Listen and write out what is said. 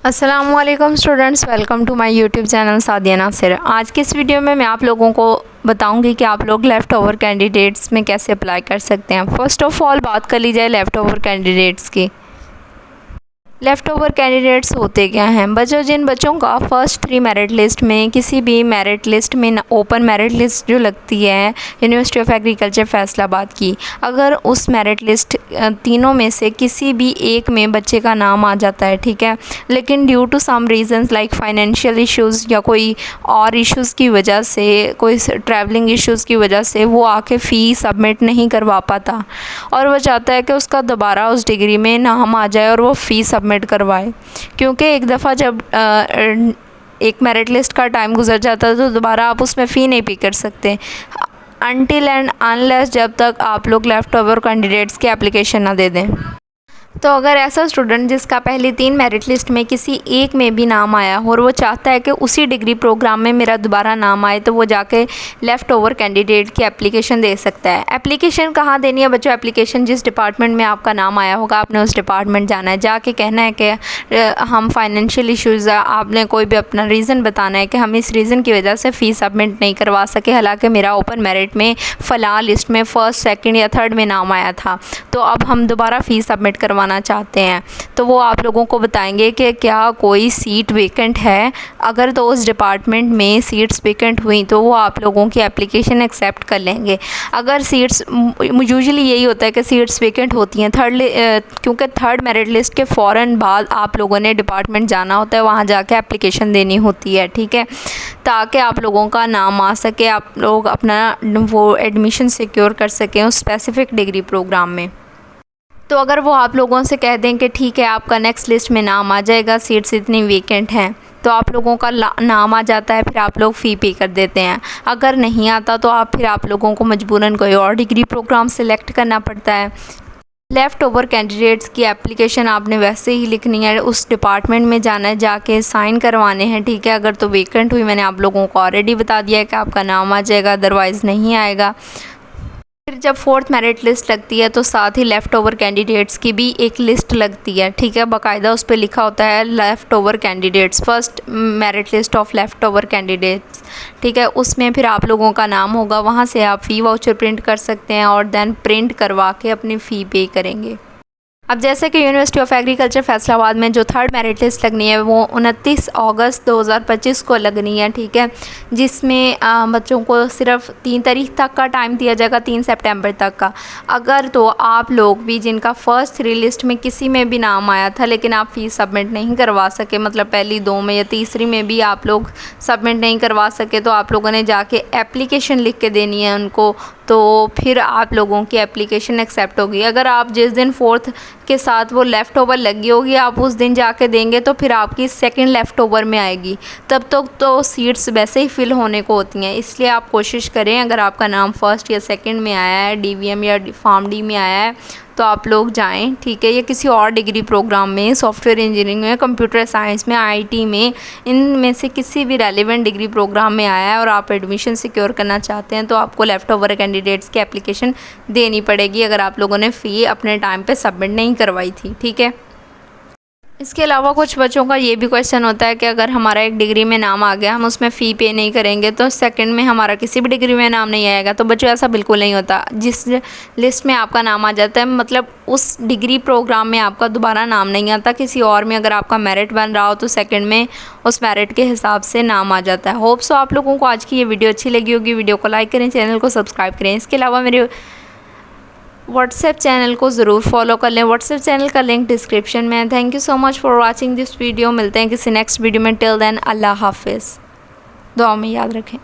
अस्सलामुअलैकुम students, welcome to my YouTube channel Sadia Nasir. आज की इस वीडियो में मैं आप लोगों को बताऊंगी कि आप लोग लेफ़्ट ओवर कैंडिडेट्स में कैसे अप्लाई कर सकते हैं। फ़र्स्ट ऑफ़ ऑल बात कर ली जाए लेफ़्ट ओवर कैंडिडेट्स की। लेफ़्ट ओवर कैंडिडेट्स होते क्या हैं? जिन बच्चों का फ़र्स्ट 3 मेरिट लिस्ट में किसी भी मेरिट लिस्ट में ओपन मेरिट लिस्ट जो लगती है यूनिवर्सिटी ऑफ एग्रीकल्चर फैसलाबाद की, अगर उस मेरिट लिस्ट तीनों में से किसी भी एक में बच्चे का नाम आ जाता है, ठीक है, लेकिन due to some reasons like financial issues या कोई और इश्यूज़ की वजह से, कोई ट्रैवलिंग इश्यूज़ की वजह से वो आके फ़ी सबमिट नहीं करवा पाता और वो चाहता है कि उसका दोबारा उस डिग्री में नाम आ जाए और वो फ़ी सबमिट करवाए, क्योंकि एक दफ़ा जब एक मेरिट लिस्ट का टाइम गुजर जाता है तो दोबारा आप उसमें फ़ी नहीं पे कर सकते अनटिल एंड अनलेस जब तक आप लोग लेफ़्ट ओवर कैंडिडेट्स की एप्लीकेशन ना दे दें। तो अगर ऐसा स्टूडेंट जिसका पहली 3 मेरिट लिस्ट में किसी एक में भी नाम आया हो और वो चाहता है कि उसी डिग्री प्रोग्राम में मेरा दोबारा नाम आए, तो वो जाके लेफ़्ट ओवर कैंडिडेट की एप्लीकेशन दे सकता है। एप्लीकेशन कहाँ देनी है बच्चों? एप्लीकेशन जिस डिपार्टमेंट में आपका नाम आया होगा आपने उस डिपार्टमेंट जाना है, जाके कहना है कि हम फाइनेंशियल इशूज़, आपने कोई भी अपना रीज़न बताना है कि हम इस रीज़न की वजह से फ़ीस सबमिट नहीं करवा सके, हालाँकि मेरा ओपन मेरिट में फ़लाँ लिस्ट में फ़र्स्ट, सेकेंड या थर्ड में नाम आया था, तो अब हम दोबारा फ़ीस सबमिट करवाना चाहते हैं। तो वो आप लोगों को बताएंगे कि क्या कोई सीट वेकेंट है। अगर तो उस डिपार्टमेंट में सीट्स वेकेंट हुई तो वो आप लोगों की एप्लीकेशन एक्सेप्ट कर लेंगे। अगर सीट्स, यूजुअली यही होता है कि सीट्स वेकेंट होती हैं क्योंकि थर्ड मेरिट लिस्ट के फ़ौरन बाद आप लोगों ने डिपार्टमेंट जाना होता है, वहाँ जाके एप्लीकेशन देनी होती है, ठीक है, ताकि आप लोगों का नाम आ सके, आप लोग अपना वो एडमिशन सिक्योर कर सकें उस स्पेसिफ़िक डिग्री प्रोग्राम में। तो अगर वो आप लोगों से कह दें कि ठीक है आपका नेक्स्ट लिस्ट में नाम आ जाएगा, सीट्स इतनी वेकेंट हैं, तो आप लोगों का नाम आ जाता है, फिर आप लोग फ़ी पे कर देते हैं। अगर नहीं आता तो फिर आप लोगों को मजबूरन कोई और डिग्री प्रोग्राम सेलेक्ट करना पड़ता है। लेफ़्ट ओवर कैंडिडेट्स की एप्लीकेशन आपने वैसे ही लिखनी है, उस डिपार्टमेंट में जाना है, जाके साइन करवाने हैं, ठीक है। अगर तो वेकेंट हुई, मैंने आप लोगों को ऑलरेडी बता दिया है कि आपका नाम आ जाएगा, अदरवाइज़ नहीं आएगा। फिर जब 4th मेरिट लिस्ट लगती है तो साथ ही लेफ़्ट ओवर कैंडिडेट्स की भी एक लिस्ट लगती है, ठीक है, बाकायदा उस पर लिखा होता है left over candidates, first merit list of left over candidates, ठीक है। उसमें फिर आप लोगों का नाम होगा, वहाँ से आप फ़ी वाउचर प्रिंट कर सकते हैं और देन प्रिंट करवा के अपनी फ़ी पे करेंगे। अब जैसे कि यूनिवर्सिटी ऑफ एग्रीकल्चर फैसलाबाद में जो थर्ड मेरिट लिस्ट लगनी है वो 29 अगस्त 2025 को लगनी है, ठीक है, जिसमें बच्चों को सिर्फ 3 तारीख तक का टाइम दिया जाएगा, 3 सितंबर तक का। अगर तो आप लोग भी जिनका फ़र्स्ट 3 लिस्ट में किसी में भी नाम आया था लेकिन आप फ़ीस सबमिट नहीं करवा सके, मतलब पहली 2 में या तीसरी में भी आप लोग सबमिट नहीं करवा सके, तो आप लोगों ने जाके एप्लीकेशन लिख के देनी है उनको, तो फिर आप लोगों की एप्लीकेशन एक्सेप्ट होगी। अगर आप जिस दिन 4th के साथ वो लेफ़्ट ओवर लगी होगी आप उस दिन जाके देंगे तो फिर आपकी सेकंड लेफ़्ट ओवर में आएगी, तब तक तो सीट्स वैसे ही फ़िल होने को होती हैं। इसलिए आप कोशिश करें, अगर आपका नाम फ़र्स्ट या सेकंड में आया है, डीवीएम या फार्म डी में आया है, तो आप लोग जाएं, ठीक है, या किसी और डिग्री प्रोग्राम में, सॉफ्टवेयर इंजीनियरिंग में, कंप्यूटर साइंस में, आईटी में, इनमें से किसी भी रेलिवेंट डिग्री प्रोग्राम में आया है और आप एडमिशन सिक्योर करना चाहते हैं तो आपको लेफ़्ट ओवर कैंडिडेट्स की एप्लीकेशन देनी पड़ेगी अगर आप लोगों ने फ़ी अपने टाइम पे सबमिट नहीं करवाई थी, ठीक है। इसके अलावा कुछ बच्चों का ये भी क्वेश्चन होता है कि अगर हमारा एक डिग्री में नाम आ गया, हम उसमें फ़ी पे नहीं करेंगे तो सेकंड में हमारा किसी भी डिग्री में नाम नहीं आएगा। तो बच्चों ऐसा बिल्कुल नहीं होता। जिस लिस्ट में आपका नाम आ जाता है, मतलब उस डिग्री प्रोग्राम में आपका दोबारा नाम नहीं आता, किसी और में अगर आपका मेरिट बन रहा हो तो सेकंड में उस मेरिट के हिसाब से नाम आ जाता है। होप सो आप लोगों को आज की ये वीडियो अच्छी लगी होगी। वीडियो को लाइक करें, चैनल को सब्सक्राइब करें। इसके अलावा मेरे व्हाट्सएप चैनल को ज़रूर फॉलो कर लें। व्हाट्सएप चैनल का लिंक डिस्क्रिप्शन में है। Thank you so much for watching this video. मिलते हैं किसी नेक्स्ट वीडियो में। टिल देन अल्लाह हाफिज़। दुआ में याद रखें।